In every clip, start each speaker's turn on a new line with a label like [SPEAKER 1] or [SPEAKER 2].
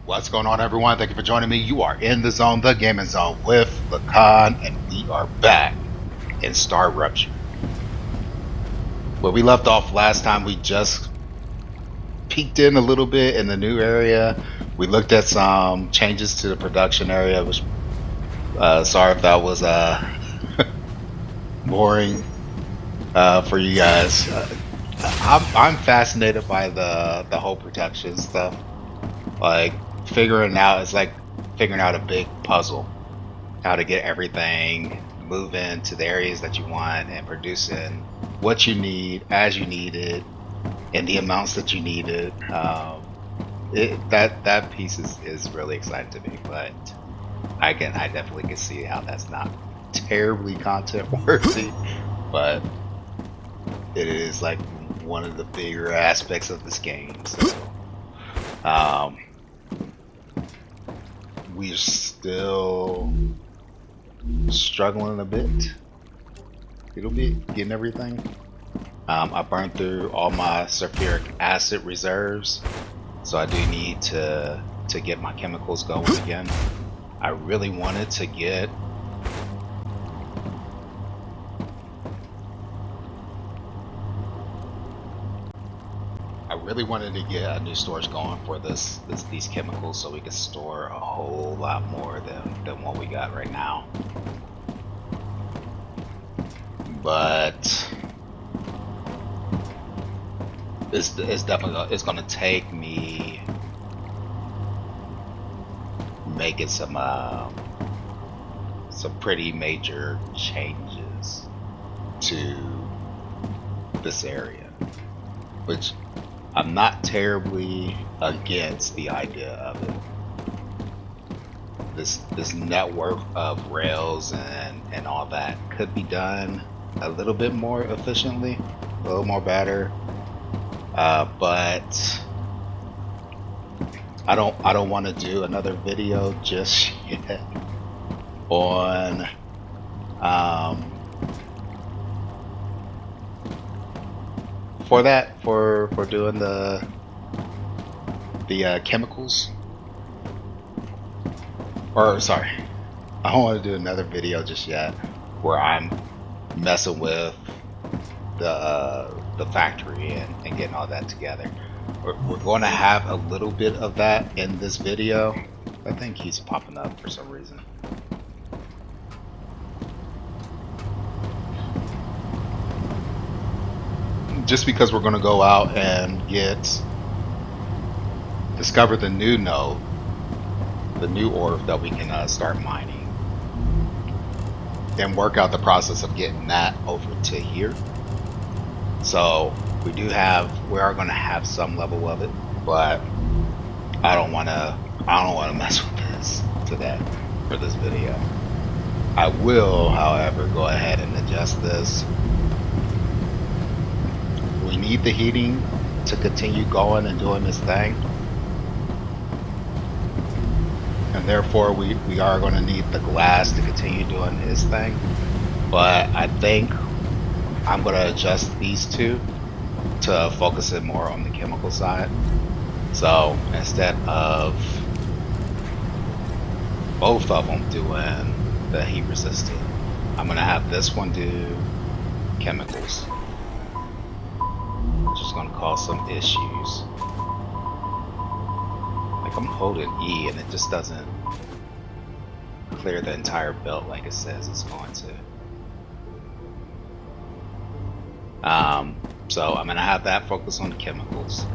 [SPEAKER 1] What's going on, everyone? Thank you for joining me. You are in the zone, the gaming zone, with Lacan, and we are back in StarRupture. Where we left off last time, we just peeked in a little bit in the new area. We looked at some changes to the production area, which, sorry if that was boring for you guys. I'm fascinated by the whole production stuff. Like figuring out, it's like figuring out a big puzzle, how to get everything moving to the areas that you want and producing what you need as you need it and the amounts that you need it. That piece is really exciting to me, but I definitely can see how that's not terribly content worthy, but it is like one of the bigger aspects of this game. So we're still struggling a bit getting everything. I burned through all my sulfuric acid reserves, so I do need to get my chemicals going again. I really wanted to get a new storage going for these chemicals, so we could store a whole lot more than what we got right now. But it's definitely going to take me making some pretty major changes to this area, which I'm not terribly against the idea of it. This network of rails and all that could be done a little bit more efficiently, a little more better. But I don't want to do another video just yet on for doing the chemicals. Or sorry, I don't want to do another video just yet where I'm messing with the factory and getting all that together. We're going to have a little bit of that in this video. I think he's popping up for some reason. Just because we're going to go out and discover the new node, the new ore that we can start mining, and work out the process of getting that over to here. So we are going to have some level of it, but I don't want to mess with this today for this video. I will, however, go ahead and adjust this. We need the heating to continue going and doing this thing, and therefore we are going to need the glass to continue doing his thing. But I think I'm going to adjust these two to focus it more on the chemical side. So instead of both of them doing the heat resistant, I'm going to have this one do chemicals, which is going to cause some issues. Like I'm holding E and it just doesn't clear the entire belt like it says it's going to. So I'm gonna have that focus on the chemicals.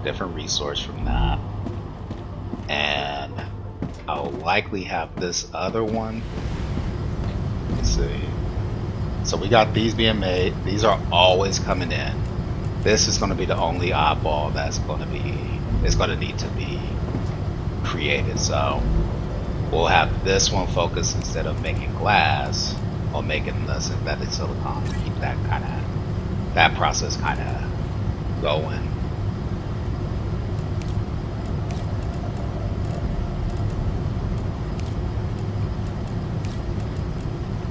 [SPEAKER 1] Different resource from that. And I'll likely have this other one. Let's see. So we got these being made. These are always coming in. This is gonna be the only eyeball that's gonna need to be created. So we'll have this one focused, instead of making glass, or making the synthetic silicon, to keep that process kind of going.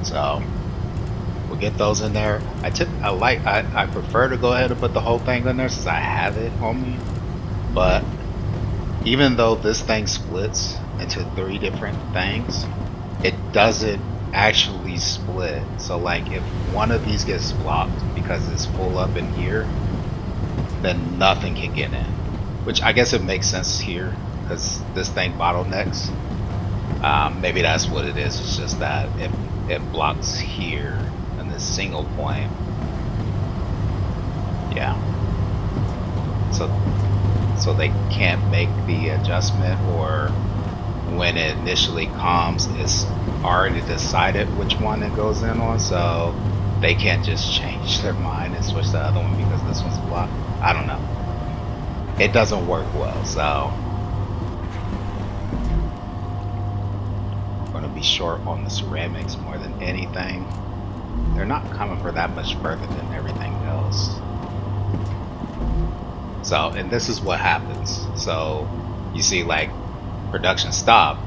[SPEAKER 1] So we'll get those in there. I prefer to go ahead and put the whole thing in there since I have it on me. But even though this thing splits into 3 different things, it doesn't actually split. So like if one of these gets blocked because it's full up in here, then nothing can get in. Which I guess it makes sense here because this thing bottlenecks. Maybe that's what it is. It's just that it blocks here in this single point. Yeah. So they can't make the adjustment, or when it initially comes, it's already decided which one it goes in on, so they can't just change their mind and switch the other one because this one's blocked. I don't know. It doesn't work well, so I'm going to be short on the ceramics more than anything. They're not coming for that much further than everything else. So, and this is what happens. So you see like production stop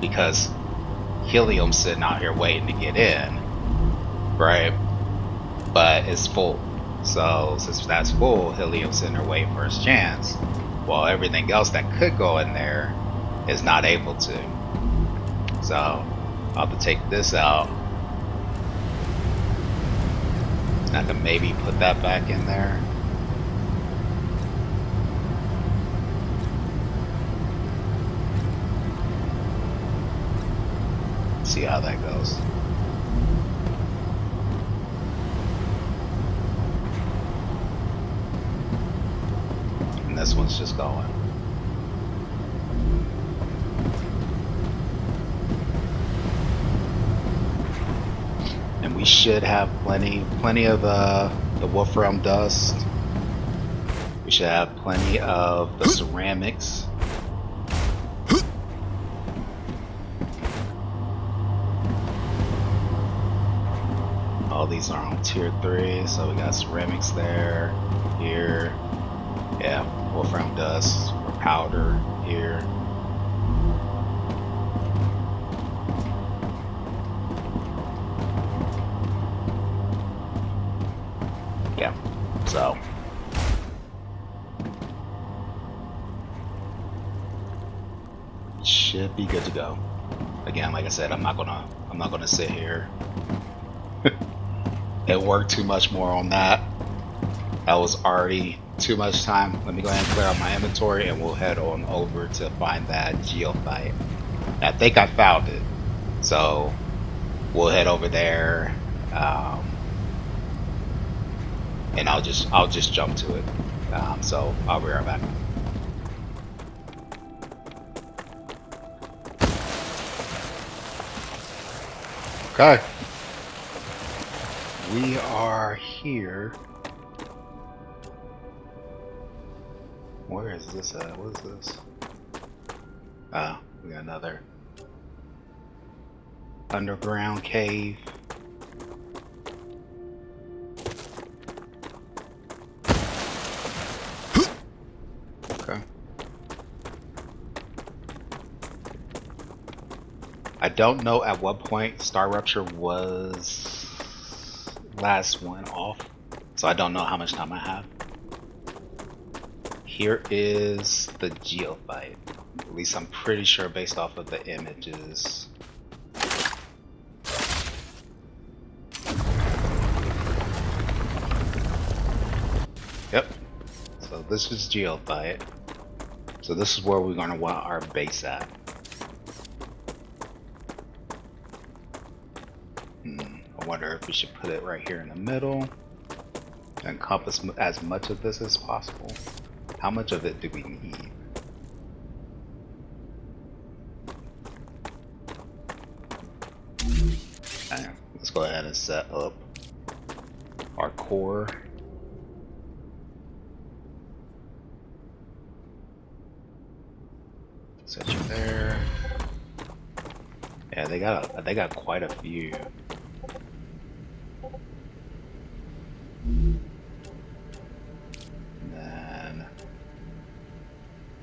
[SPEAKER 1] because helium's sitting out here waiting to get in, right? But it's full. So since that's full, helium's sitting there waiting for its chance, while everything else that could go in there is not able to. So I'll have to take this out. I can maybe put that back in there. See how that goes. And this one's just going. And we should have plenty of the wolfram dust. We should have plenty of the ceramics. All these are on tier 3, so we got ceramics there, here, yeah, wolfram dust or powder here. Yeah, so should be good to go. Again, like I said, I'm not gonna sit here. It worked too much more on that. That was already too much time. Let me go ahead and clear out my inventory and we'll head on over to find that Goethite. I think I found it. So we'll head over there. And I'll just jump to it. So I'll be right back. Okay. We are here. Where is this at? What is this? We got another underground cave. Okay. I don't know at what point StarRupture was last one off, so I don't know how much time I have. Here is the Goethite. At least I'm pretty sure based off of the images. Yep. So this is Goethite. So this is where we're going to want our base at. I wonder if we should put it right here in the middle. Encompass as much of this as possible. How much of it do we need? Okay, let's go ahead and set up our core. Set you there. Yeah, they got quite a few. And then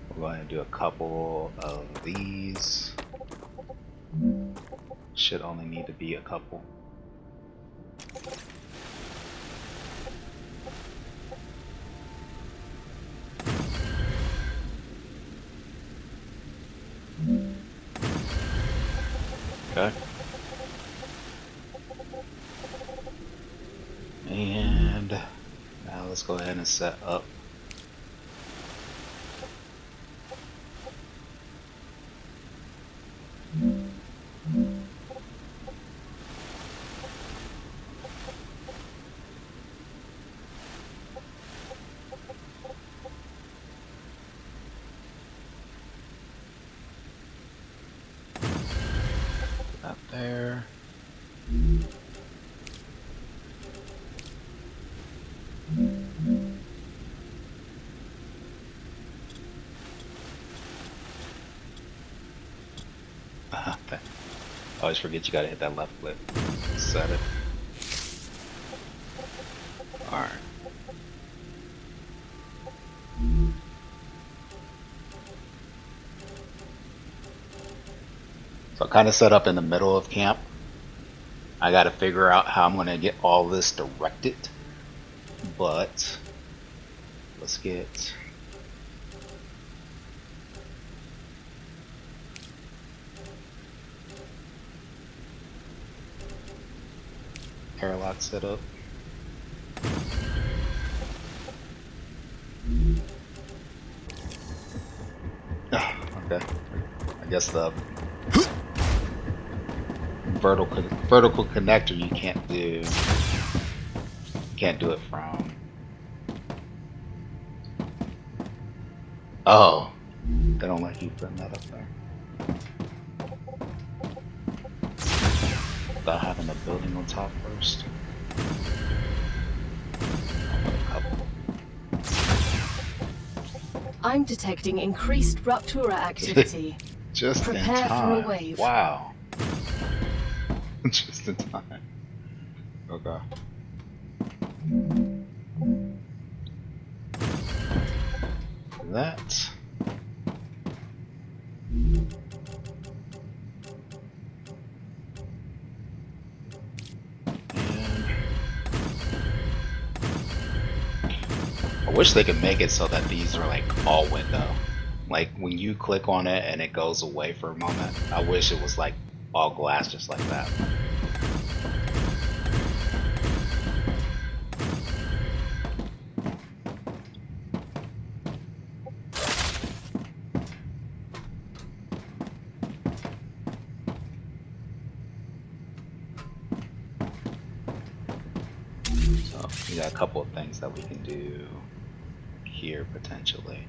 [SPEAKER 1] we're going to do a couple of these. Should only need to be a couple. Okay. And now let's go ahead and set up. That there. Okay. Always forget you gotta hit that left click. Set it. Alright. So kind of set up in the middle of camp. I gotta figure out how I'm gonna get all this directed. But let's get airlock set up. Okay. I guess the vertical connector you can't do. Can't do it from. Oh, they don't like you putting that up there. Without having a building on top first.
[SPEAKER 2] I'm detecting increased Ruptura activity.
[SPEAKER 1] Just
[SPEAKER 2] Prepare
[SPEAKER 1] in time.
[SPEAKER 2] for a wave.
[SPEAKER 1] Wow. Just in time. Okay. That. I wish they could make it so that these are like all window. Like when you click on it and it goes away for a moment. I wish it was like all glass just like that. So we got a couple of things that we can do here potentially.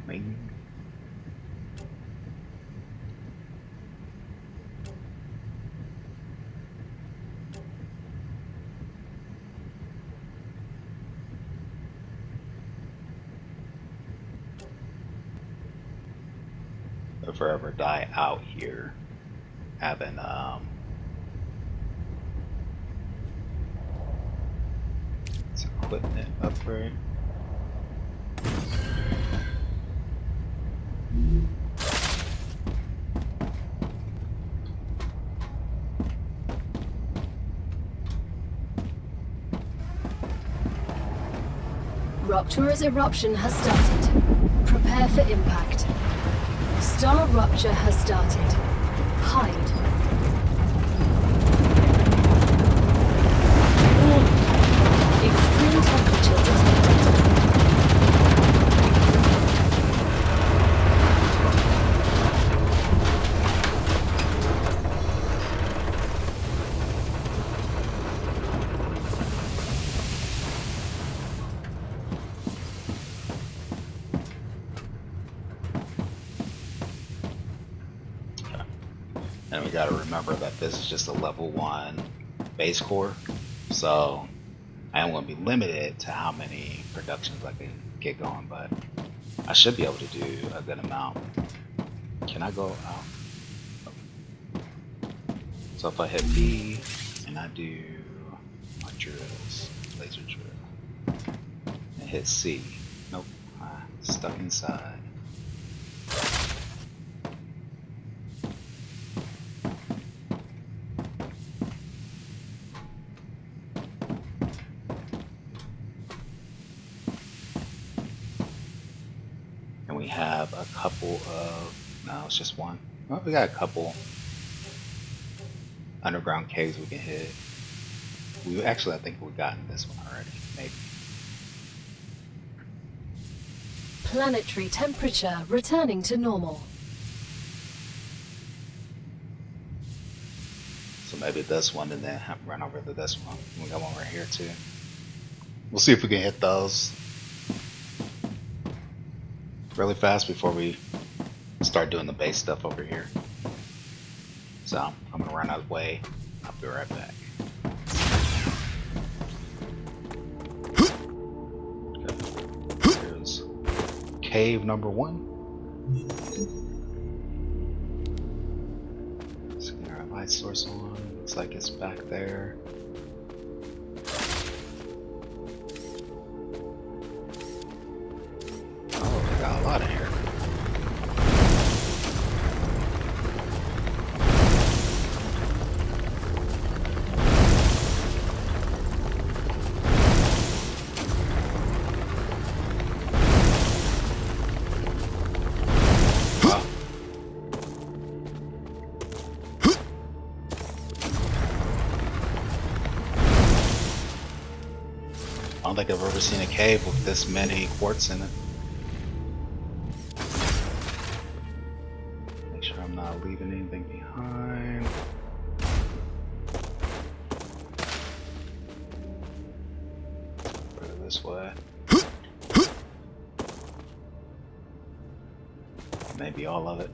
[SPEAKER 1] Maybe. If I ever die out here, having it's equipment upgrade.
[SPEAKER 2] Ruptura's eruption has started. Prepare for impact. StarRupture has started. Hide. Warning. Extreme temperature detected.
[SPEAKER 1] And we got to remember that this is just a level 1 base core, so I am going to be limited to how many productions I can get going, but I should be able to do a good amount. Can I go out? So if I hit B and I do my drills, laser drill, and hit C, nope, I'm stuck inside. we have a couple of, no, it's just one. Well, we got a couple underground caves we can hit. We actually, I think we've gotten this one already, maybe.
[SPEAKER 2] Planetary temperature returning to normal.
[SPEAKER 1] So maybe this one and then run over to this one. We got one right here too. We'll see if we can hit those really fast before we start doing the base stuff over here. So I'm gonna run out of the way. I'll be right back. Okay. Here's cave number 1. Let's get our light source on. Looks like it's back there. Oh, we got a lot of here. I don't think I've ever seen a cave with this many quartz in it. Make sure I'm not leaving anything behind. Go this way. Maybe all of it.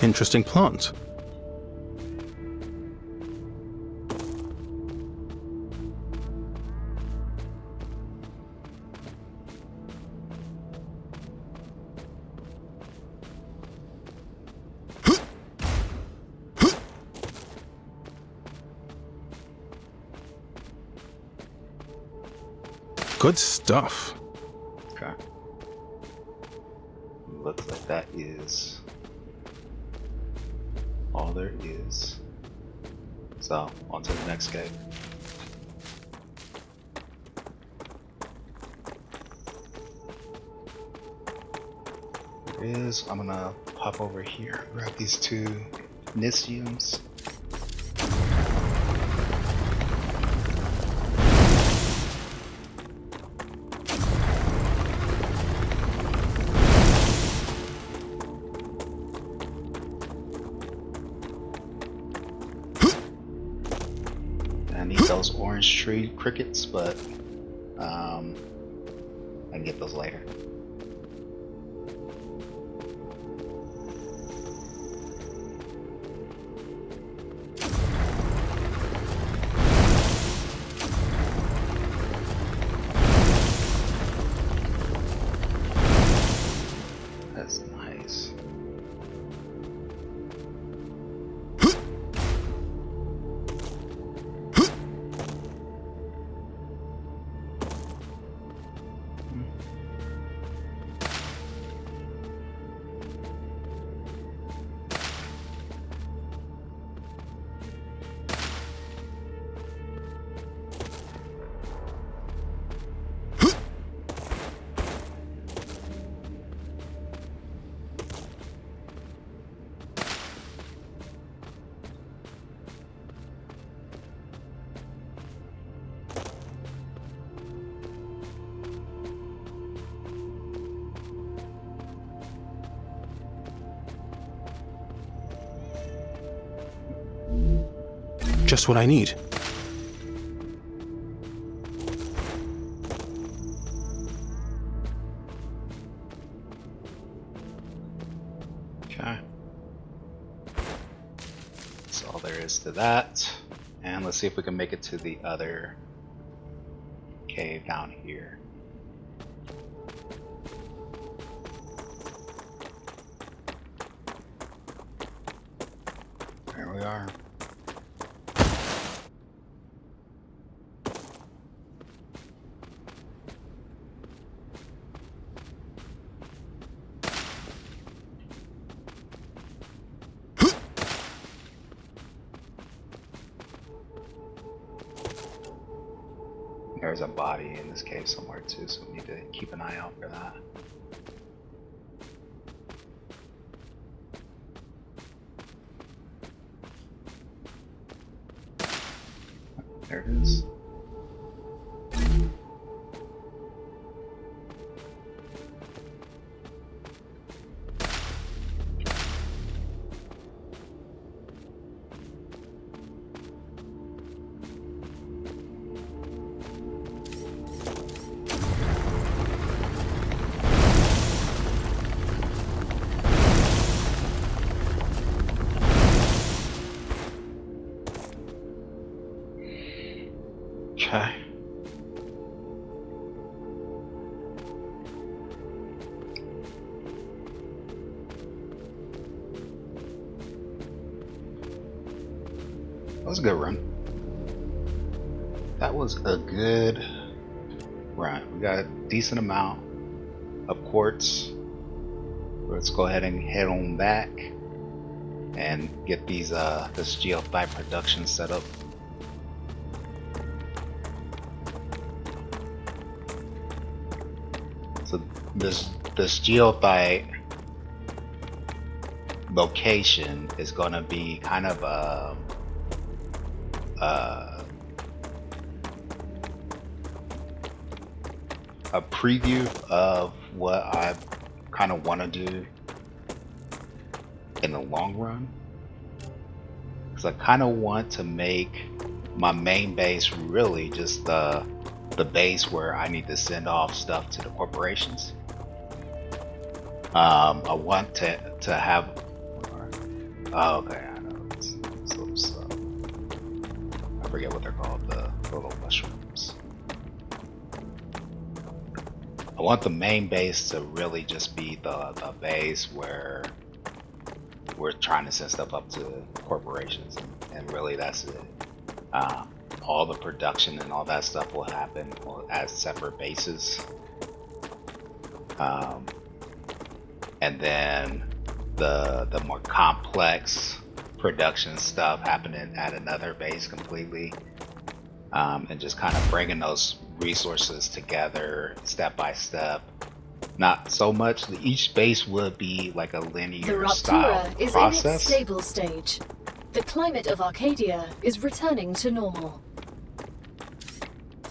[SPEAKER 3] Interesting plant. Good stuff.
[SPEAKER 1] Okay. Looks like that is all there is. So, on to the next cave. There it is. I'm gonna pop over here, grab these 2 Nisiums. I need those orange tree crickets, but I can get those later. That's nice.
[SPEAKER 3] Just what I need.
[SPEAKER 1] Okay. That's all there is to that. And let's see if we can make it to the other cave down here. There we are. There's a body in this cave somewhere too, so we need to keep an eye out for that. There it is. Okay. That was a good run. That was a good run. We got a decent amount of quartz. Let's go ahead and head on back and get these this geothite production set up. So this geothite location is going to be kind of a preview of what I kind of want to do in the long run, because I kind of want to make my main base really just the base where I need to send off stuff to the corporations. I want to have. Oh, okay, I know. It's those, I forget what they're called. The little mushrooms. I want the main base to really just be the base where we're trying to send stuff up to corporations, and really that's it. All the production and all that stuff will happen as separate bases, and then the more complex production stuff happening at another base completely, and just kind of bringing those resources together step by step. Not so much. Each base would be like a linear style
[SPEAKER 2] The Raptura is in its stable stage. The climate of Arcadia is returning to normal.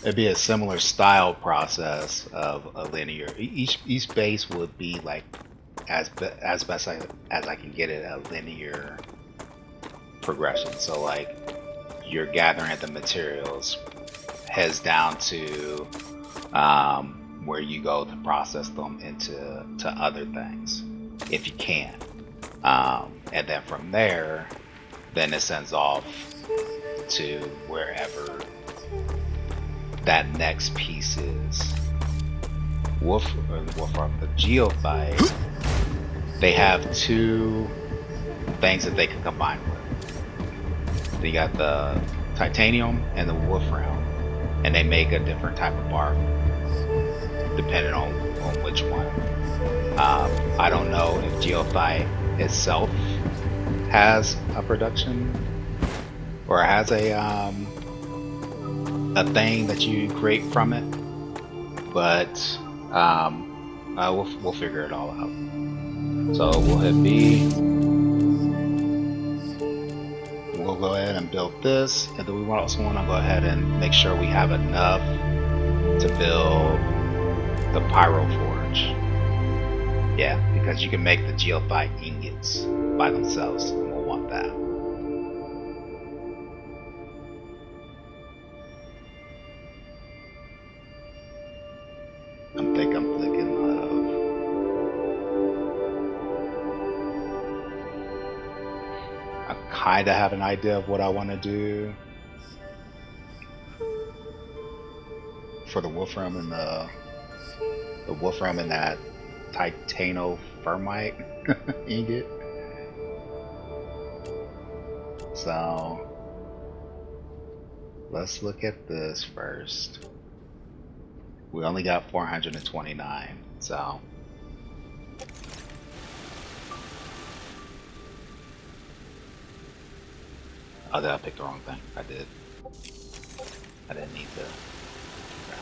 [SPEAKER 1] It'd be a similar style process of a linear. Each base would be like as best as I can get it, a linear progression. So like you're gathering the materials, heads down to where you go to process them into other things if you can, and then from there, then it sends off to wherever that next piece is. Wolfram, the geothite, they have two things that they can combine with. They got the titanium and the wolfram, and they make a different type of bark depending on which one. I don't know if geothite itself has a production or has a thing that you create from it, but we'll figure it all out. So we'll hit B. We'll go ahead and build this, and then we also want to go ahead and make sure we have enough to build the pyro forge. Yeah, because you can make the geothite ingots by themselves, and we'll want that. I'm thinking of I kind of have an idea of what I want to do for the wolfram and the wolfram and that titanofermite ingot. So let's look at this first. We only got 429, so oh, did I pick the wrong thing? I did. I didn't need to. Okay.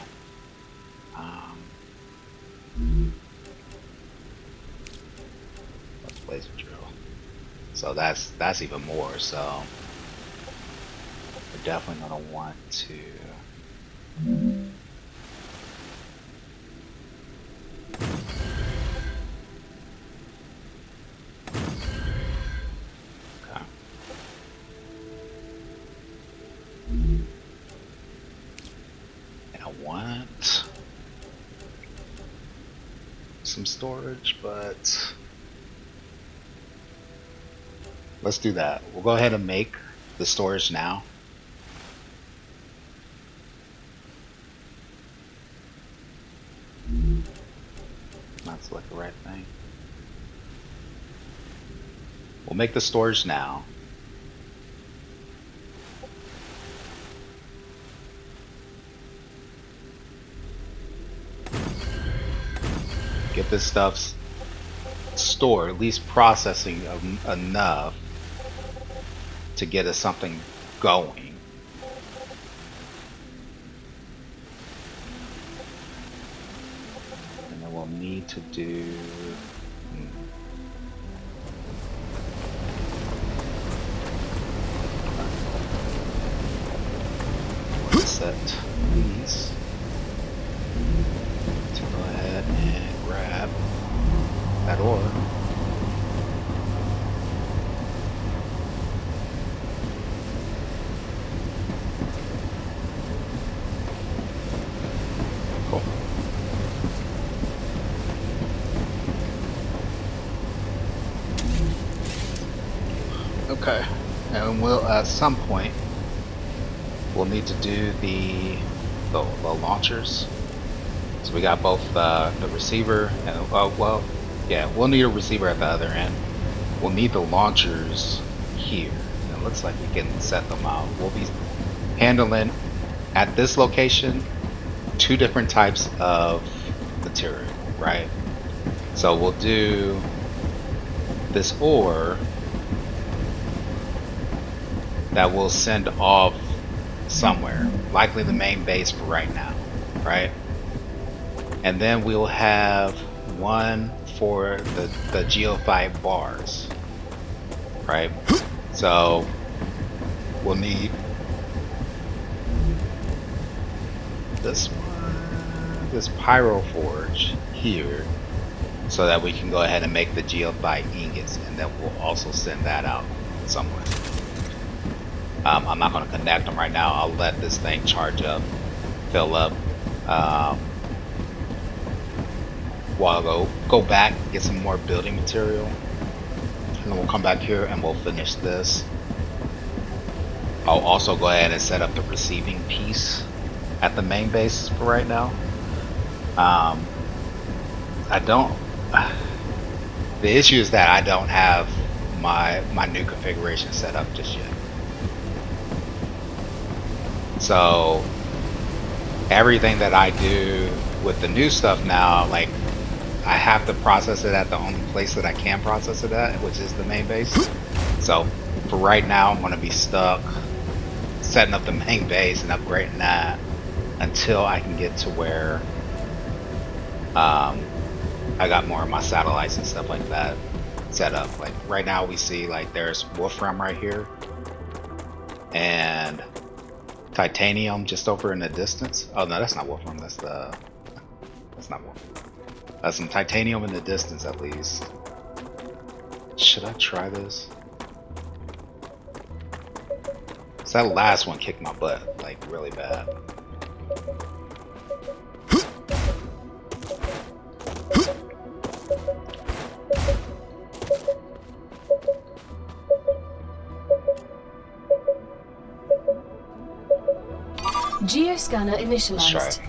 [SPEAKER 1] laser drill. So that's even more. So we're definitely gonna want to. Okay. And I want some storage, but let's do that. We'll go ahead and make the storage now. Not select the right thing. We'll make the storage now. Get this stuff stored, at least processing enough to get us something going. And then we'll need to do set these to go ahead and grab that ore. Cool. Okay, and we'll at some point we'll need to do the launchers. So we got both the receiver and well, yeah, we'll need a receiver at the other end. We'll need the launchers here. And it looks like we can set them out. We'll be handling at this location 2 different types of material, right? So we'll do this ore that will send off somewhere, likely the main base for right now, right? And then we'll have one for the geophyte bars, right? So we'll need this pyro forge here so that we can go ahead and make the geophyte ingots, and then we'll also send that out somewhere. I'm not going to connect them right now. I'll let this thing charge up, fill up. While I go back, get some more building material, and then we'll come back here and we'll finish this. I'll also go ahead and set up the receiving piece at the main base for right now. The issue is that I don't have my new configuration set up just yet. So everything that I do with the new stuff now, like, I have to process it at the only place that I can process it at, which is the main base. So for right now, I'm going to be stuck setting up the main base and upgrading that until I can get to where I got more of my satellites and stuff like that set up. Like right now we see like there's wolfram right here and titanium just over in the distance. Oh no, that's not wolfram, that's not wolfram. Some titanium in the distance at least. Should I try this? So that last one kicked my butt like really bad.
[SPEAKER 2] Geoscanner
[SPEAKER 1] Let's try
[SPEAKER 2] initialized.
[SPEAKER 1] it.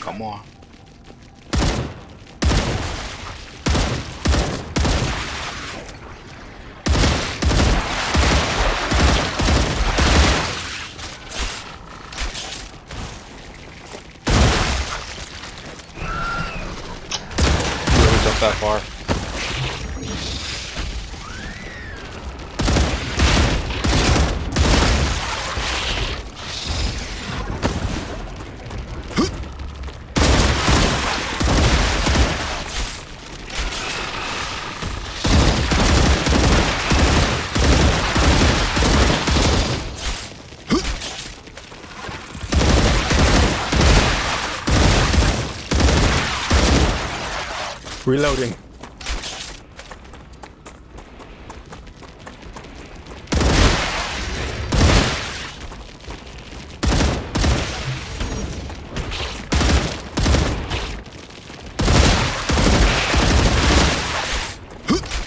[SPEAKER 1] Come on. up that far.
[SPEAKER 3] Reloading.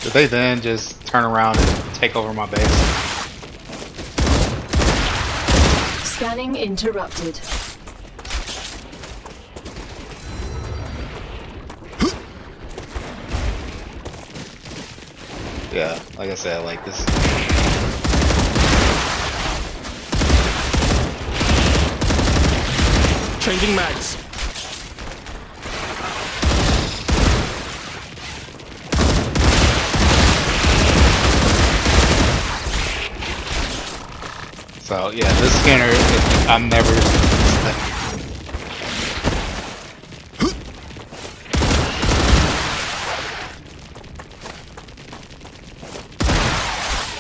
[SPEAKER 1] Did they then just turn around and take over my base?
[SPEAKER 2] Scanning interrupted.
[SPEAKER 1] Yeah, like I said, like this.
[SPEAKER 3] Changing mags.
[SPEAKER 1] So yeah, this scanner, I'm never.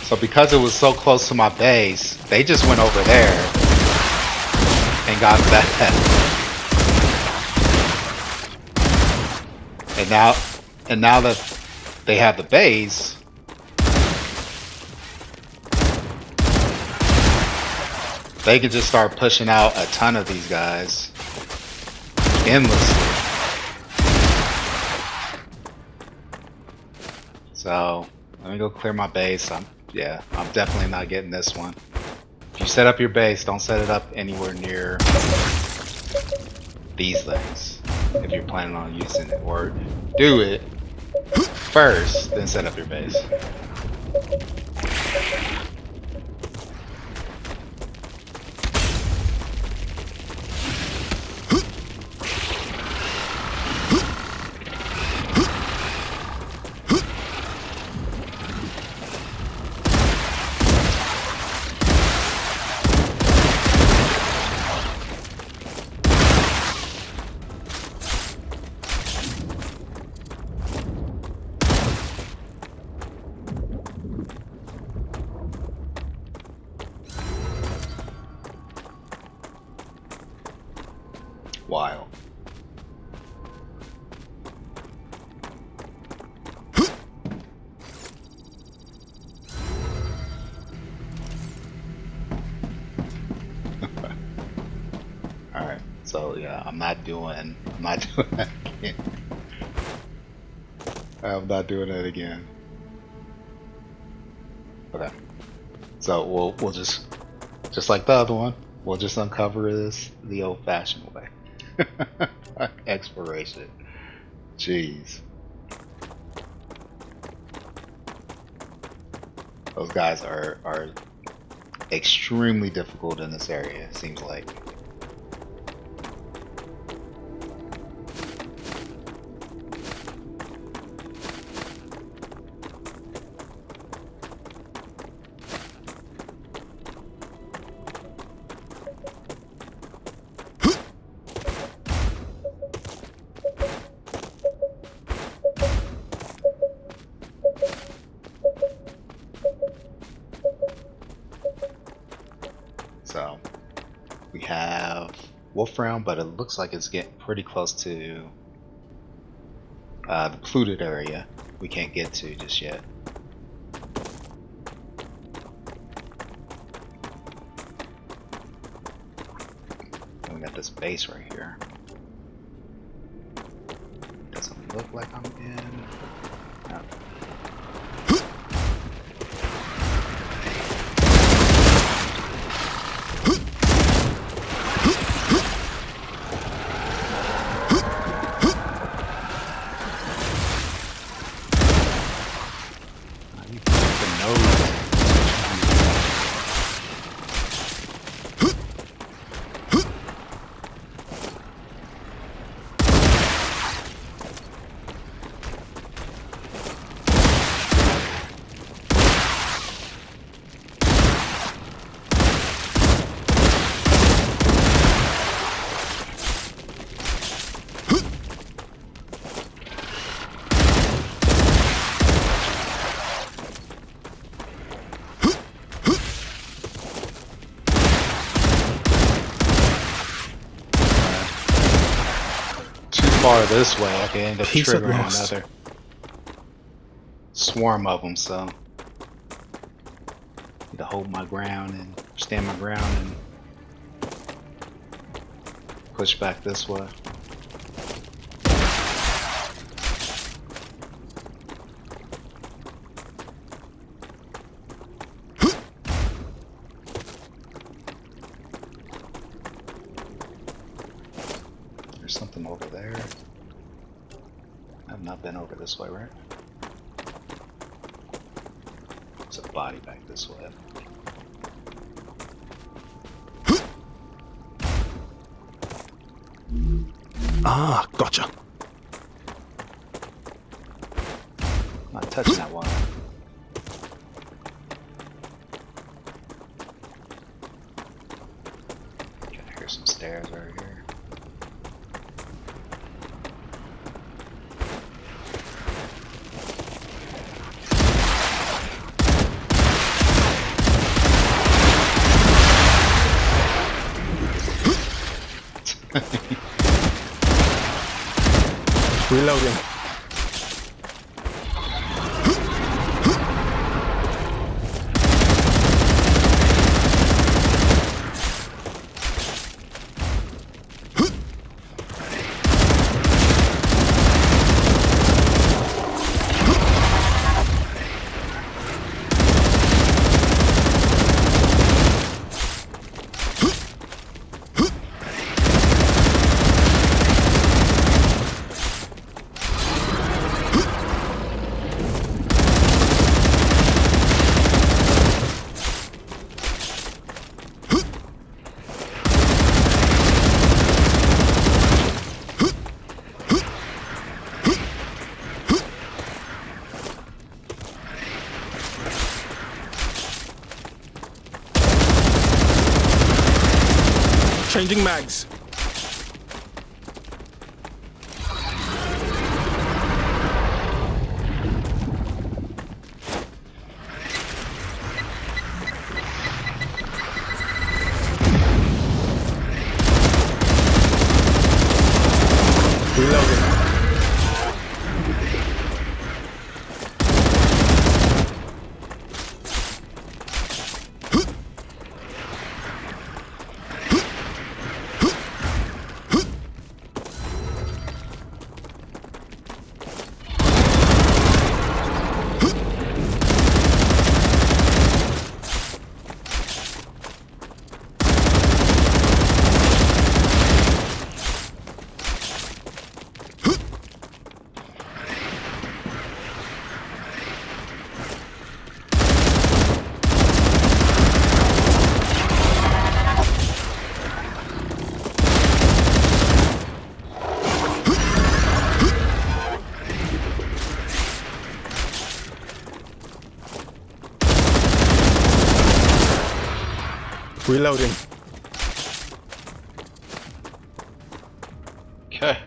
[SPEAKER 1] So because it was so close to my base, they just went over there and got that. And now that they have the base, they can just start pushing out a ton of these guys endlessly. So let me go clear my base. I'm definitely not getting this one. If you set up your base, don't set it up anywhere near these things. If you're planning on using it, or do it first, then set up your base. Wild. Alright, so yeah, I'm not doing that again. I'm not doing that again. Okay. So we'll just like the other one, we'll just uncover this the old fashioned way. Exploration. Jeez. Those guys are extremely difficult in this area, it seems like. So we have Wolfram, but it looks like it's getting pretty close to the polluted area we can't get to just yet. And we got this base right here. Doesn't look like I'm in. No. far this way, I can end up
[SPEAKER 3] Piece at
[SPEAKER 1] triggering
[SPEAKER 3] last.
[SPEAKER 1] another swarm of them. So need to hold my ground and stand my ground and push back this way. There's something over there. I've not been over this way, right? There's a body back this way.
[SPEAKER 3] Ah, gotcha.
[SPEAKER 1] Not touching that water. Okay, here's some stairs right here.
[SPEAKER 3] Reloading. Changing mags. Reloading. Reloading.
[SPEAKER 1] Okay.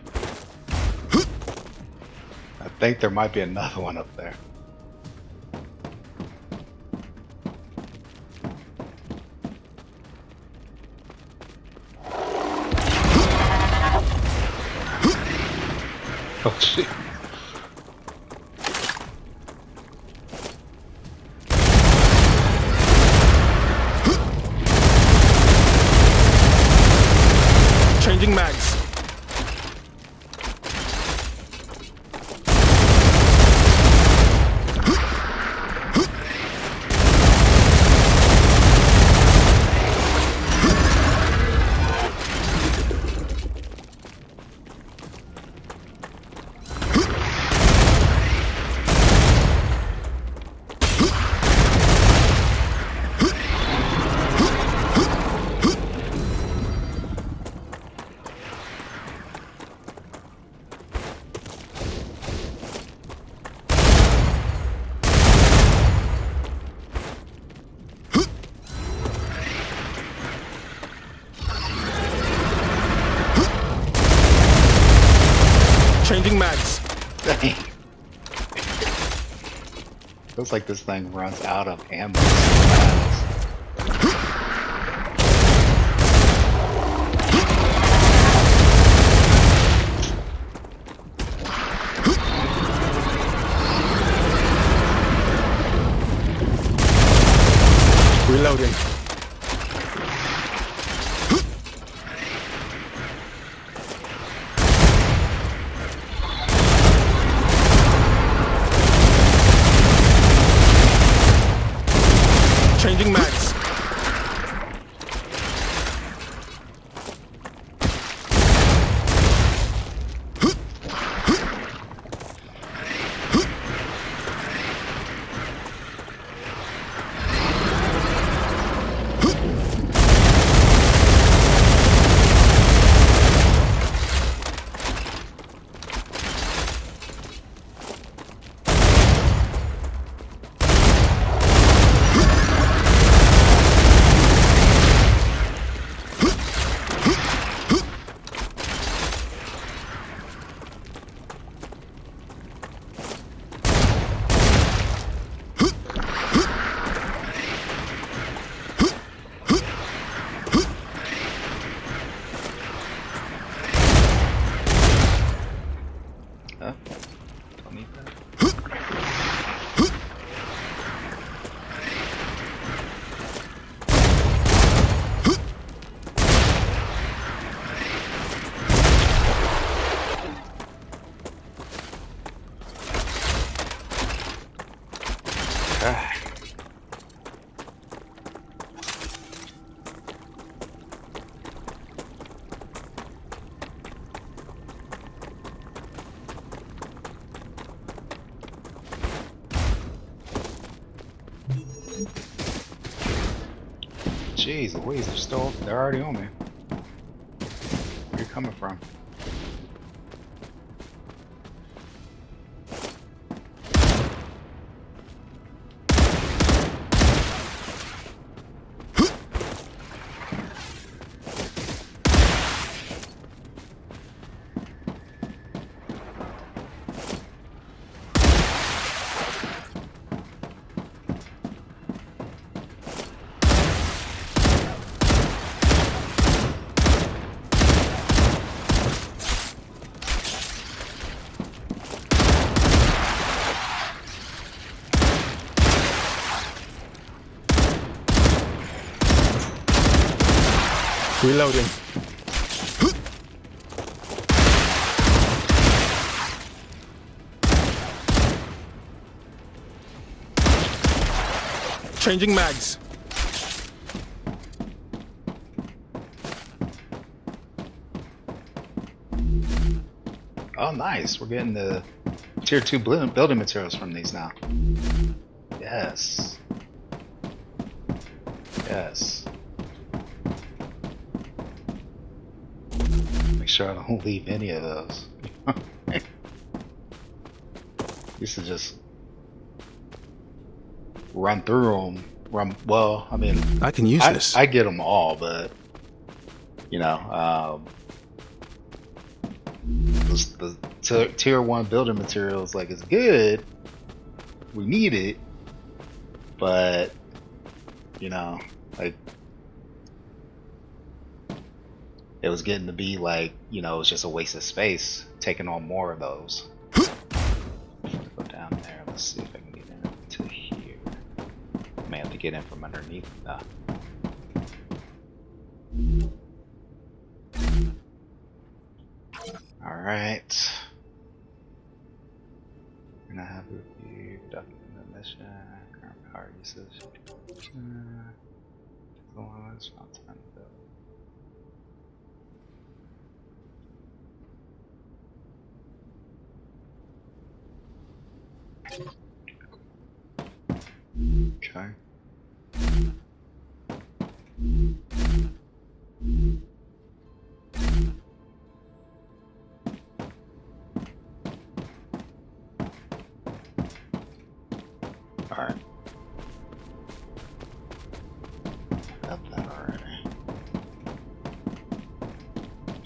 [SPEAKER 1] I think there might be another one up there. Oh shit.
[SPEAKER 3] Changing mags. Changing mags.
[SPEAKER 1] Dang. Feels like this thing runs out of ammo.
[SPEAKER 3] Reloading. Changing mags.
[SPEAKER 1] Huh? Don't need that. Okay. Jeez Louise, they're already on me. Where are you coming from?
[SPEAKER 3] Reloading. Changing mags.
[SPEAKER 1] Oh, nice. We're getting the tier 2 building materials from these now. Yes. Yes. Make sure I don't leave any of those. Used to just run through them. Well, I mean,
[SPEAKER 3] I can use this.
[SPEAKER 1] I get them all, but you know, the tier 1 building materials, like, it's good. We need it, but you know, like, it was getting to be like, you know, it's just a waste of space taking on more of those. Go down there. Let's see if I can get into here. I may have to get in from underneath. Alright. We're gonna have a review, document the mission, current power usage. It's not time to build. Okay. Alright. Got that already.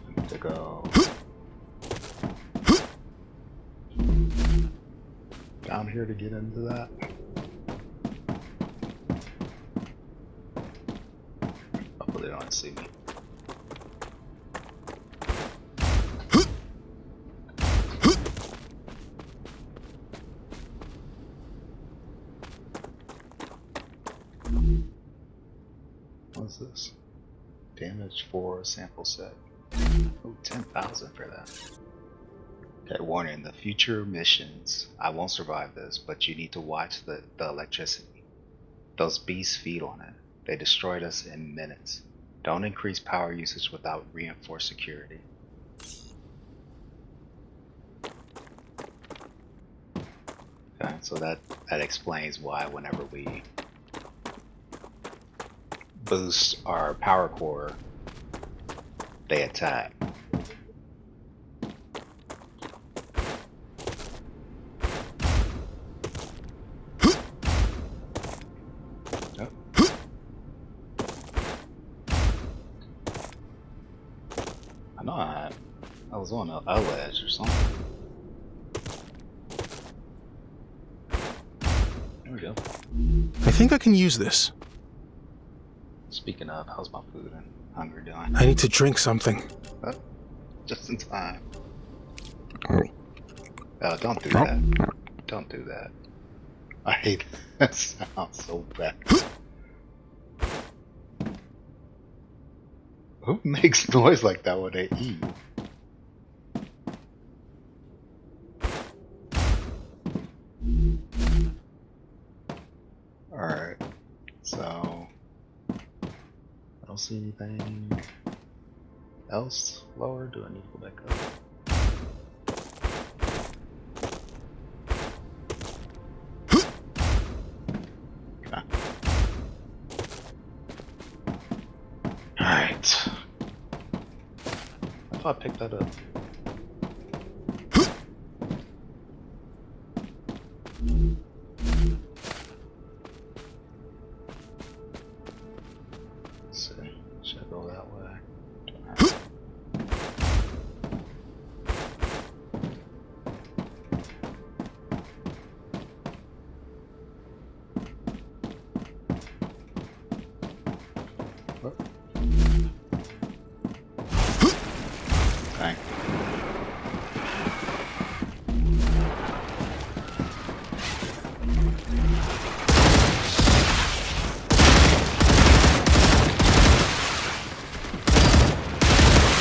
[SPEAKER 1] I need to go down here to get into that. Hopefully they don't see me. What's this? Damage for sample set. Oh, 10,000 for that. Okay, warning, the future missions. I won't survive this, but you need to watch the electricity. Those beasts feed on it. They destroyed us in minutes. Don't increase power usage without reinforced security. Okay, so that explains why whenever we boost our power core, they attack. I know I was on a ledge or something. There we go.
[SPEAKER 3] I think I can use this.
[SPEAKER 1] Speaking of, how's my food and hunger doing?
[SPEAKER 3] I need to drink something.
[SPEAKER 1] Just in time.
[SPEAKER 3] Oh.
[SPEAKER 1] Oh, don't do that. Don't do that. I hate that sound so bad. Who makes noise like that when they eat? Alright, so I don't see anything else lower. Do I need to go back up? Alright. I thought I picked that up. Let's see. Should I go that way? Dang.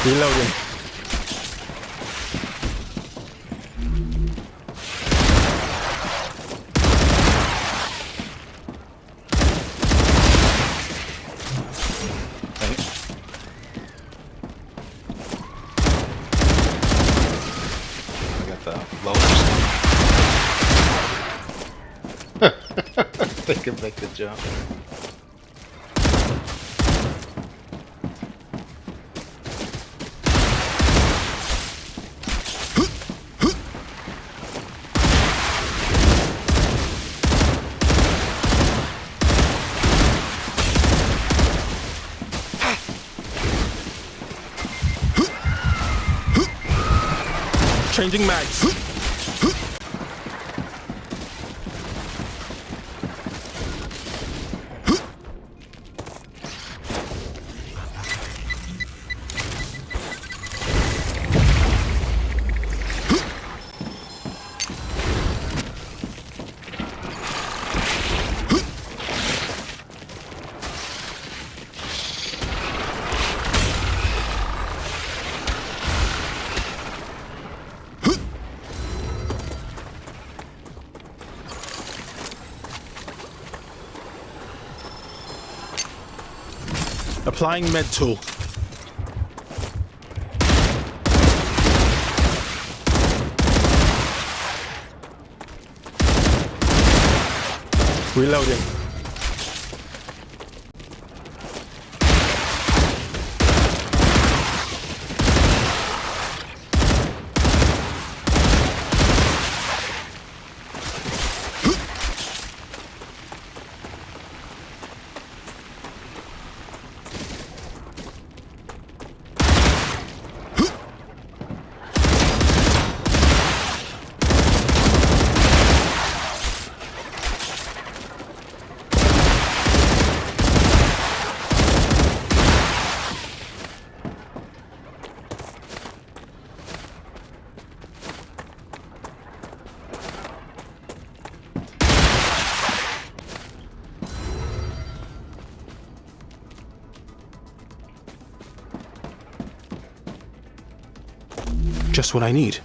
[SPEAKER 3] Reloading.
[SPEAKER 1] I got the lowers. They can make the jump.
[SPEAKER 3] Changing mags. Applying med tool. Reloading. Just what I need.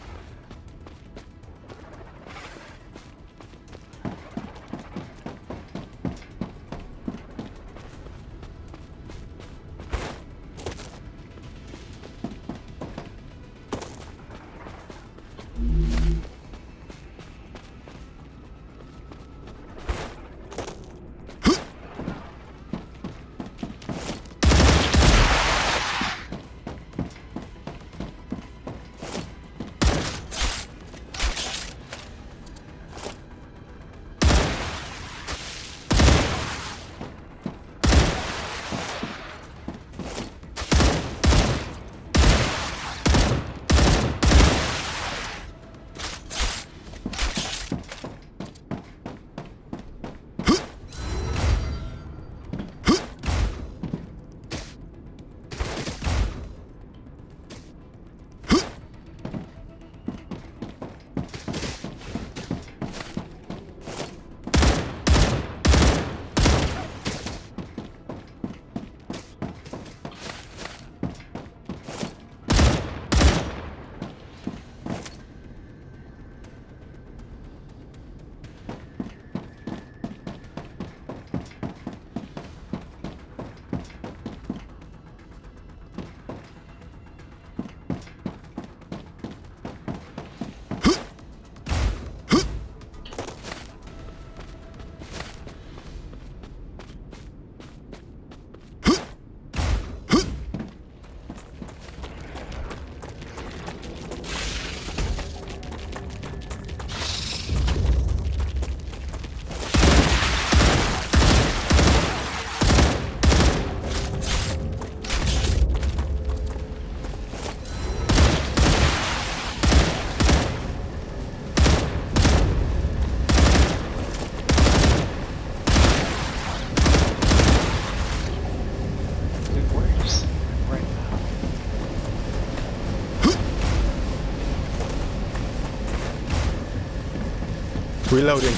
[SPEAKER 3] Reloading.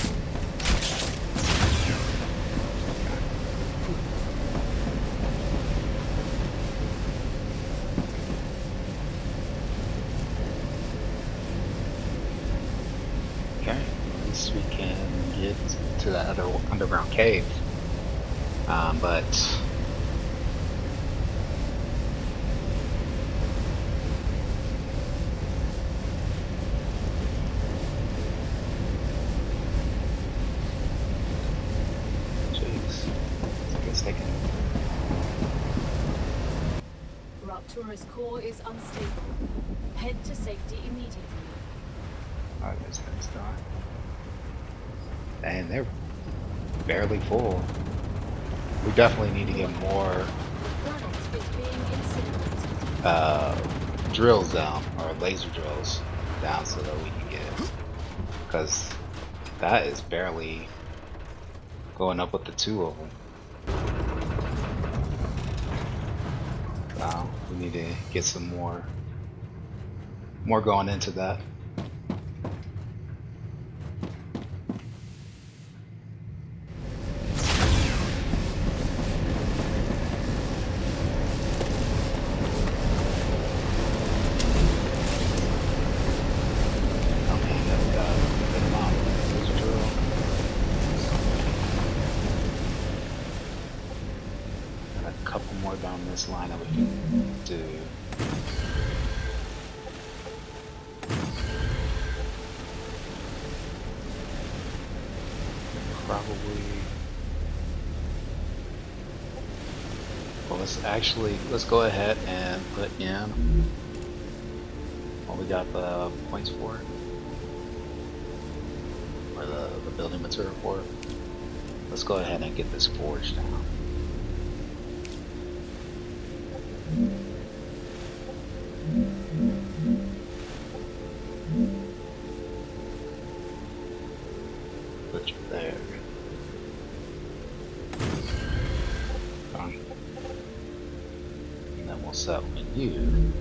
[SPEAKER 1] Okay, at least we can get to that other underground cave. But jeez, I guess they can.
[SPEAKER 2] Raptura's core is unstable. Head to safety immediately.
[SPEAKER 1] Oh, this thing's done. And they're barely full. We definitely need to get more
[SPEAKER 2] Planet is being incinerated.
[SPEAKER 1] drills down, or laser drills down, so that we can get it. Because that is barely going up with the two of them. Wow, we need to get some more going into that. Down this line that we can do. Probably. Well, let's go ahead and put in what we got the points for, or the building material for. Let's go ahead and get this forge down. Put you there. And then we'll set with you.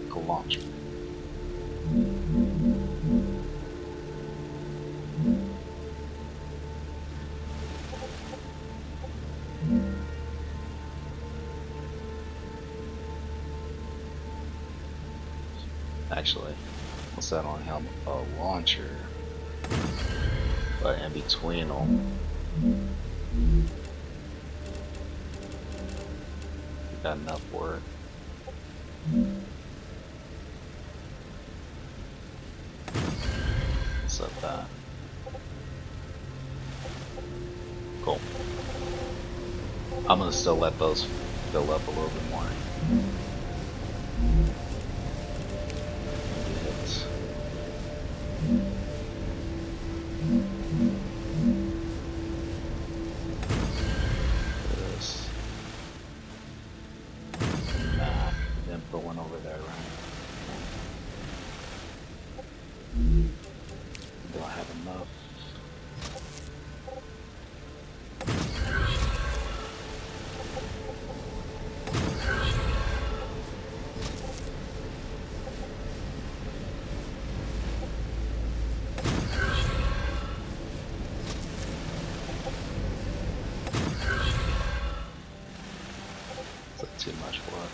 [SPEAKER 1] Go launcher. Actually, we'll set on him a launcher, but in between them, we got enough for it. Set that. Cool. I'm gonna still let those fill up a little bit more. This. Nah, then put one over there, right? Do I have enough? Is that too much for it?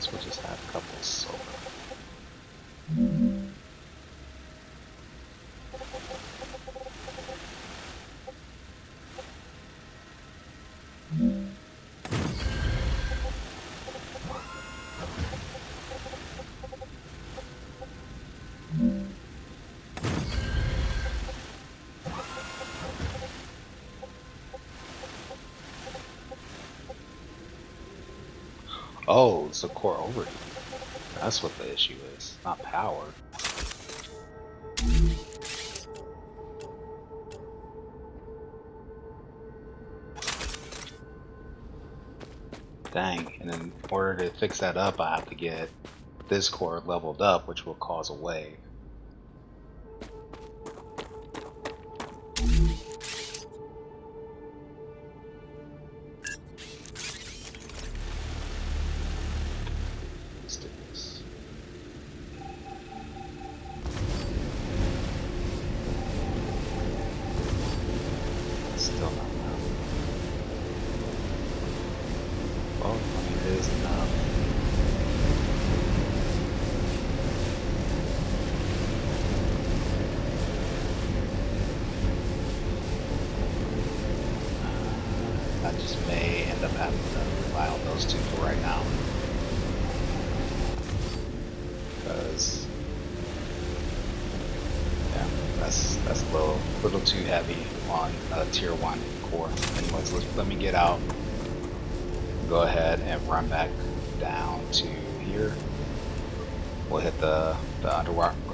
[SPEAKER 1] So we'll just have a couple solar. Oh, it's a core overheat. That's what the issue is, not power. Dang, and in order to fix that up, I have to get this core leveled up, which will cause a wave. Let's do this. Still not enough. Oh, I mean, it is enough. I just may end up having to rely on those two for right now. Because, yeah, that's a little too heavy on a tier 1 core. Anyways, let me get out. Go ahead and run back down to here. We'll hit the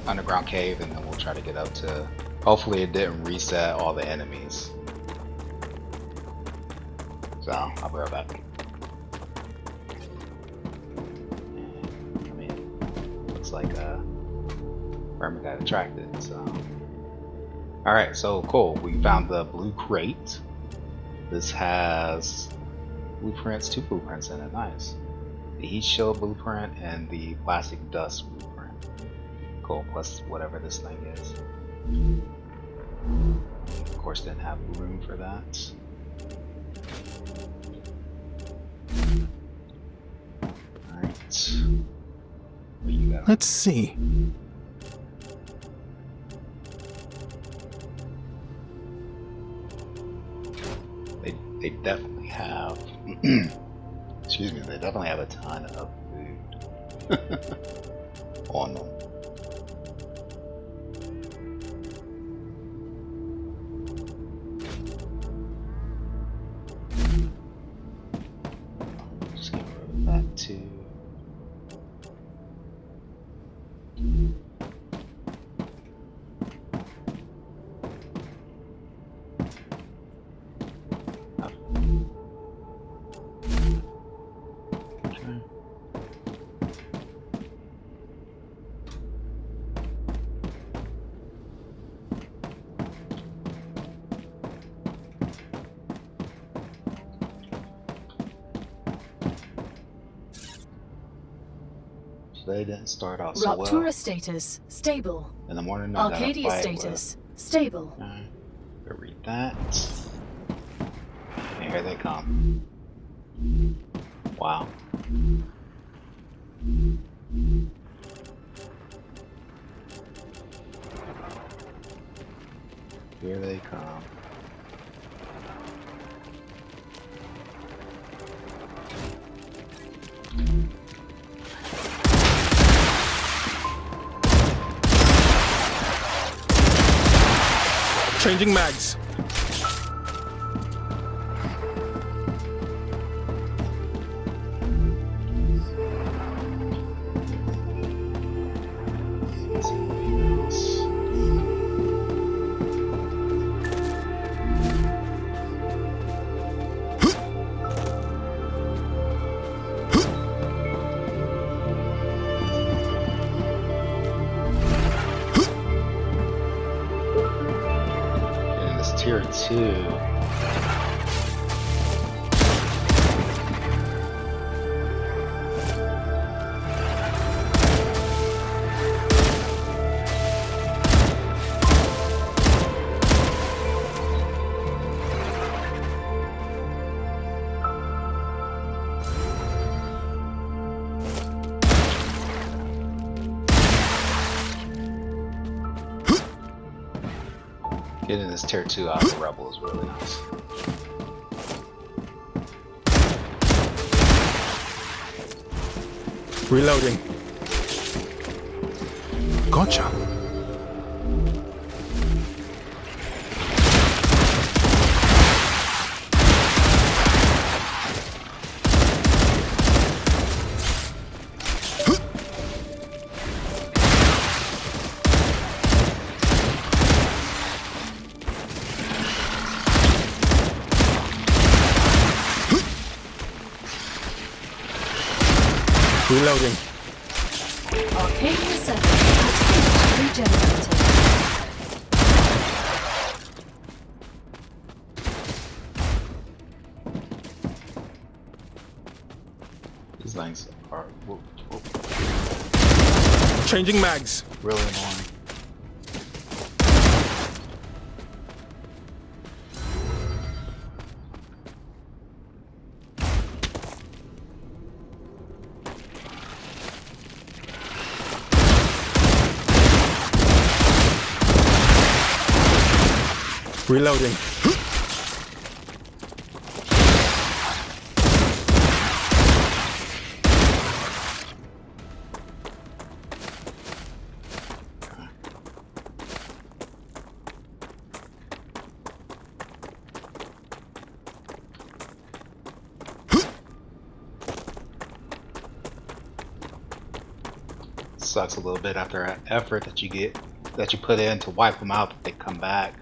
[SPEAKER 1] underground cave, and then we'll try to get up to. Hopefully, it didn't reset all the enemies. So I'll be right back. I mean, looks like Vermin got attracted. So, all right, so cool. We found the blue crate. This has blueprints, 2 blueprints in it. Nice. The heat shield blueprint and the plastic dust blueprint. Cool. Plus whatever this thing is. Of course, didn't have room for that. Alright. Where you go?
[SPEAKER 3] Let's see.
[SPEAKER 1] They definitely have. Excuse me. They definitely have a ton of food on them. Just get rid of that too. they didn't start off so well.
[SPEAKER 2] Raptura status stable.
[SPEAKER 1] In the morning, I got a
[SPEAKER 2] Arcadia
[SPEAKER 1] fight
[SPEAKER 2] status stable.
[SPEAKER 1] Go read that. And here they come. Wow. Here they come.
[SPEAKER 3] Changing mags.
[SPEAKER 1] Tier 2. Getting this tier 2 out of the Rebel is really nice.
[SPEAKER 3] Reloading. Gotcha. Reloading.
[SPEAKER 2] Arcadia 7 has finished regenerating.
[SPEAKER 1] These things are
[SPEAKER 3] Changing mags.
[SPEAKER 1] really annoying.
[SPEAKER 3] Reloading.
[SPEAKER 1] Sucks a little bit after an effort that you put in to wipe them out, that they come back.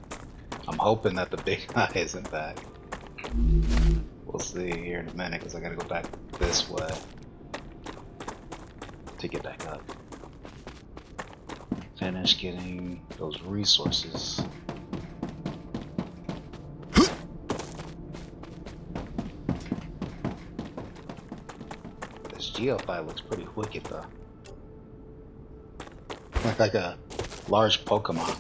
[SPEAKER 1] I'm hoping that the big guy isn't back. We'll see here in a minute, because I gotta go back this way to get back up. Finish getting those resources. This Goethite looks pretty wicked though. Like a large Pokemon.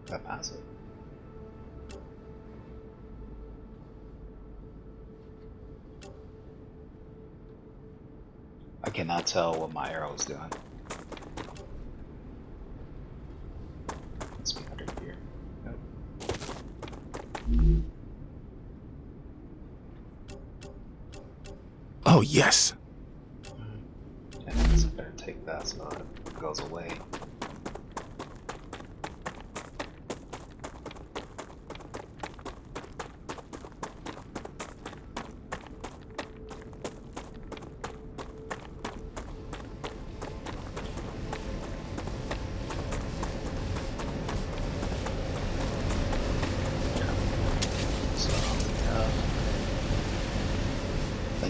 [SPEAKER 1] That pass it. I cannot tell what my arrow is doing. Let's be under here. Nope.
[SPEAKER 3] Oh, yes.
[SPEAKER 1] And I guess I better take that so it goes away.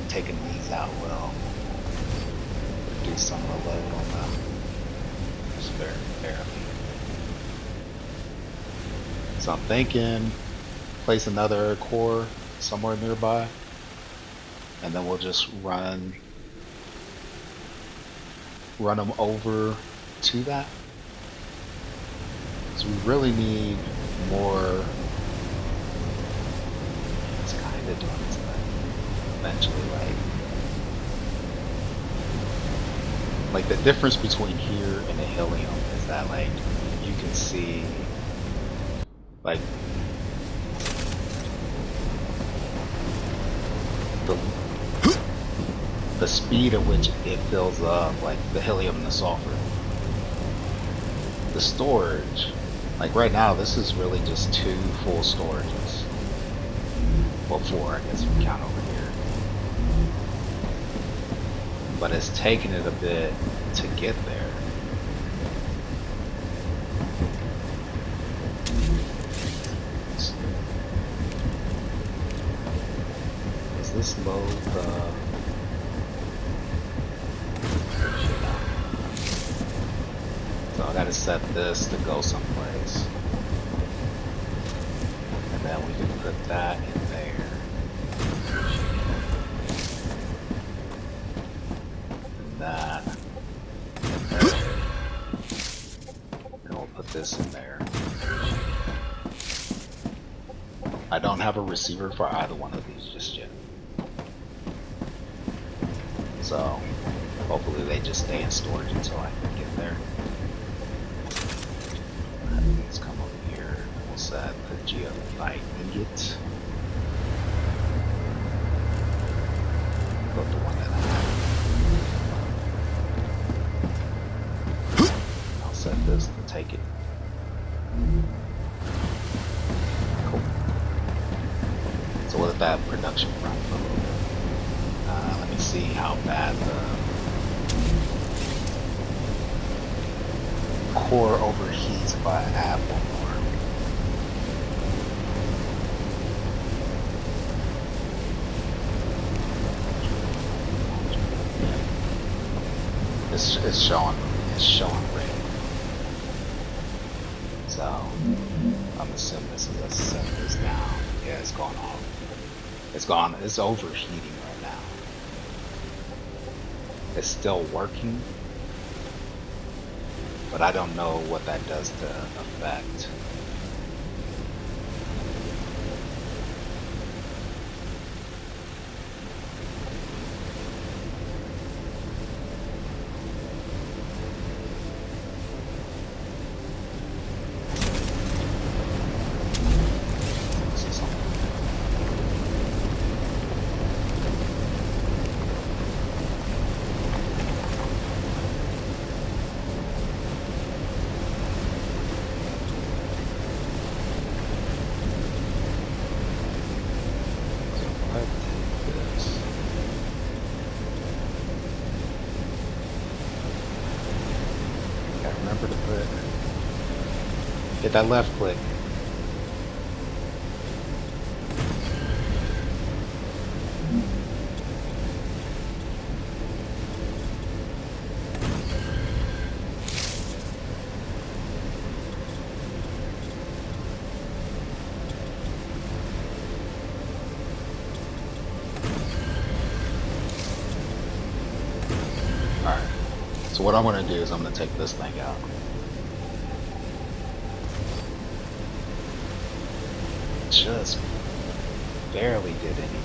[SPEAKER 1] Taking these out will reduce some of the load on the spare therapy. So I'm thinking place another core somewhere nearby, and then we'll just run them over to that. So we really need more. It's kind of doing its thing eventually, like the difference between here and the helium is that like you can see like the speed at which it fills up, like the helium and the sulfur. The storage, like right now, this is really just 2 full storages. Well, 4, I guess if we count over here. But it's taken it a bit to get there. Does this load the... So I gotta set this to go someplace. And then we can put that in there. And that in there. And we'll put this in there. I don't have a receiver for either one of these just yet. So hopefully they just stay in storage until I can get there. Let's come over here. We'll set the Goethite ingot. Put the one that I have. I'll set this to take it. Cool. So what if that production run for a little bit? Let me see how bad the core overheats if I add one more. It's showing red. So I'm assuming this is, let's set this down. Yeah, it's going off. It's overheating right now. It's still working, but I don't know what that does to affect. Hit that left click. Alright. So what I'm going to do is I'm going to take this thing out. Just barely did anything.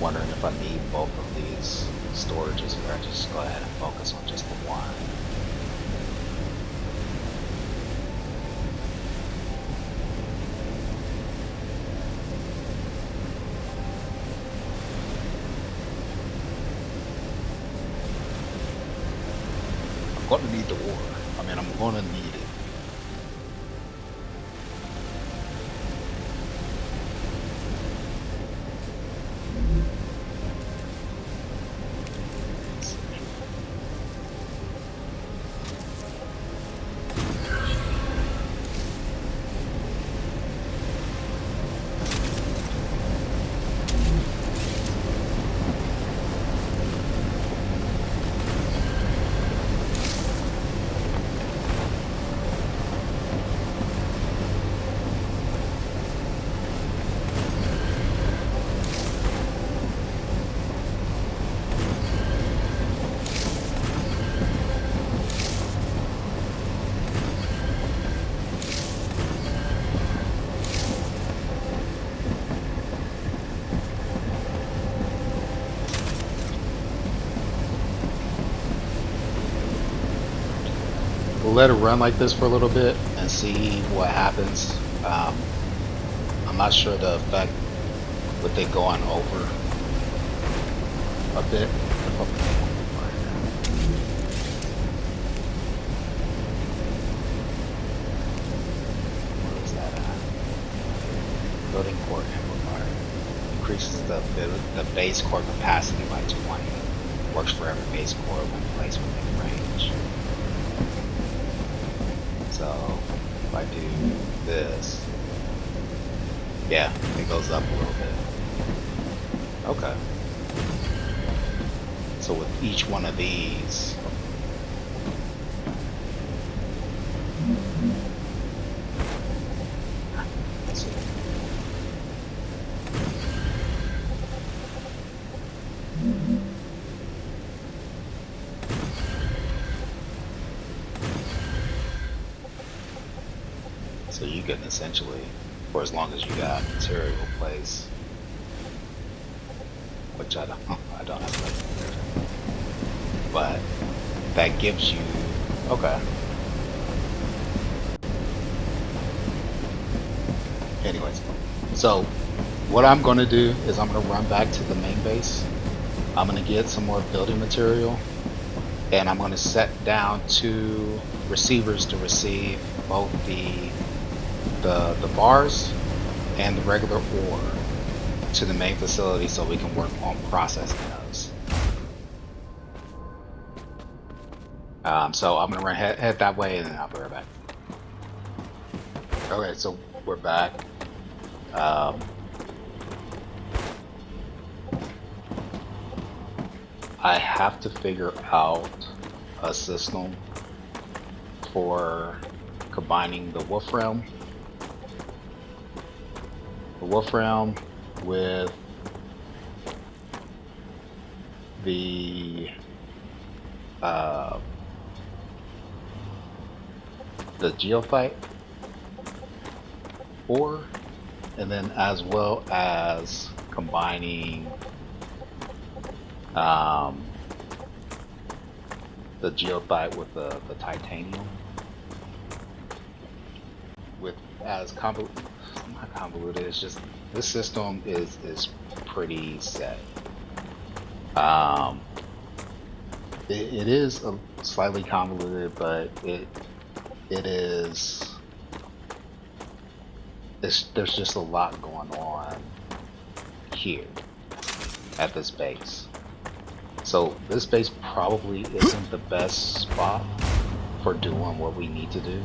[SPEAKER 1] Wondering if I need both of these storages, or I just go ahead and focus on just the one. I'm going to need the ore. I mean, I'm going to need it. let it run like this for a little bit and see what happens. I'm not sure the effect with it going over a bit. What is that? Building core amplifier increases the base core capacity by 20. Works for every base core when placed within range. So if I do this, yeah, it goes up a little bit. Okay. So with each one of these, let's see. So you can essentially, for as long as you got material place, which I don't have like, but that gives you, okay. Anyways, so what I'm going to do is I'm going to run back to the main base. I'm going to get some more building material, and I'm going to set down 2 receivers to receive both the bars and the regular ore to the main facility so we can work on processing those. So I'm gonna head that way and then I'll be right back. Okay, so we're back. I have to figure out a system for combining the wolfram with the geophyte ore, and then as well as combining the geophyte with the titanium, with as convoluted, not convoluted, it's just this system is pretty set. It is a slightly convoluted, but there's just a lot going on here at this base. So this base probably isn't the best spot for doing what we need to do.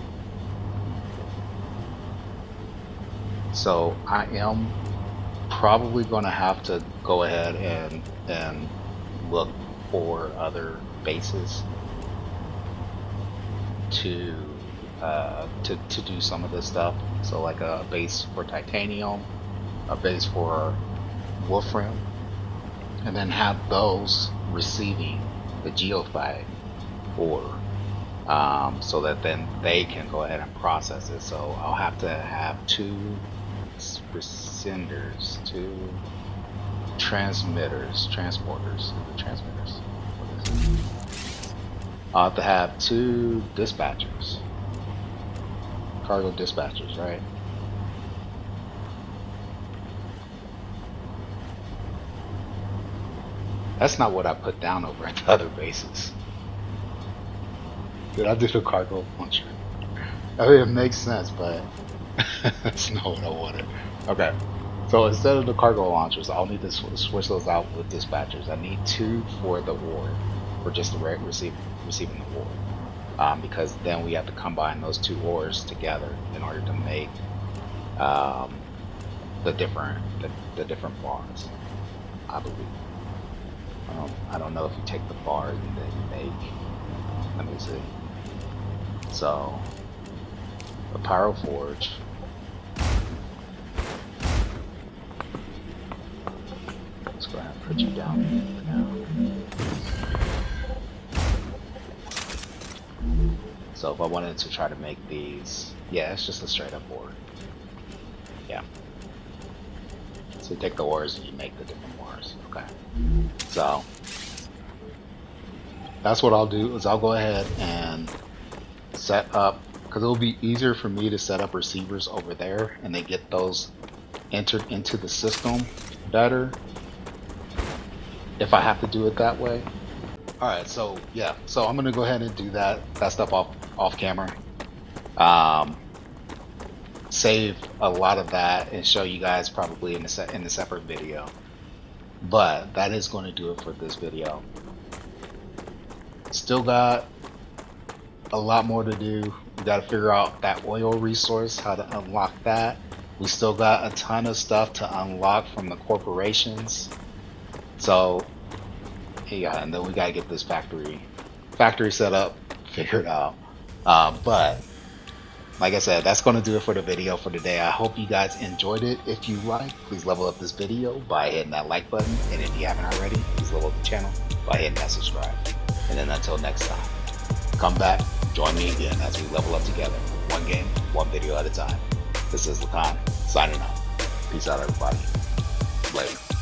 [SPEAKER 1] So I am probably going to have to go ahead and look for other bases to do some of this stuff. So like a base for titanium, a base for wolfram, and then have those receiving the geophyte ore, so that then they can go ahead and process it. So I'll have to have 2 rescinders, 2 transporters. What is it? I'll have to have 2 dispatchers, cargo dispatchers, right? That's not what I put down over at the other bases. Did I do the cargo launcher? I mean, it makes sense, but that's not what I wanted. Okay, so instead of the cargo launchers, I'll need to switch those out with dispatchers. I need 2 for the ore, for just the receiving the ore, because then we have to combine those 2 ores together in order to make the different bars, I believe. I don't know if you take the bars and then you make, let me see. So the pyro forge, let's go ahead and put you down for now. So if I wanted to try to make these, yeah, it's just a straight up ore. Yeah. So you take the ores and you make the different ores. Okay. So that's what I'll do, is I'll go ahead and set up, because it'll be easier for me to set up receivers over there and then get those entered into the system better if I have to do it that way. Alright, so yeah, so I'm gonna go ahead and do that stuff off camera. Save a lot of that and show you guys probably in a separate video. But that is going to do it for this video. Still got a lot more to do. We got to figure out that oil resource, how to unlock that. We still got a ton of stuff to unlock from the corporations. So yeah, and then we got to get this factory set up, figured out. But like I said, that's going to do it for the video for today. I hope you guys enjoyed it. If you like, please level up this video by hitting that like button. And if you haven't already, please level up the channel by hitting that subscribe. And then until next time, come back, join me again as we level up together. One game, one video at a time. This is Lacan, signing out. Peace out, everybody. Later.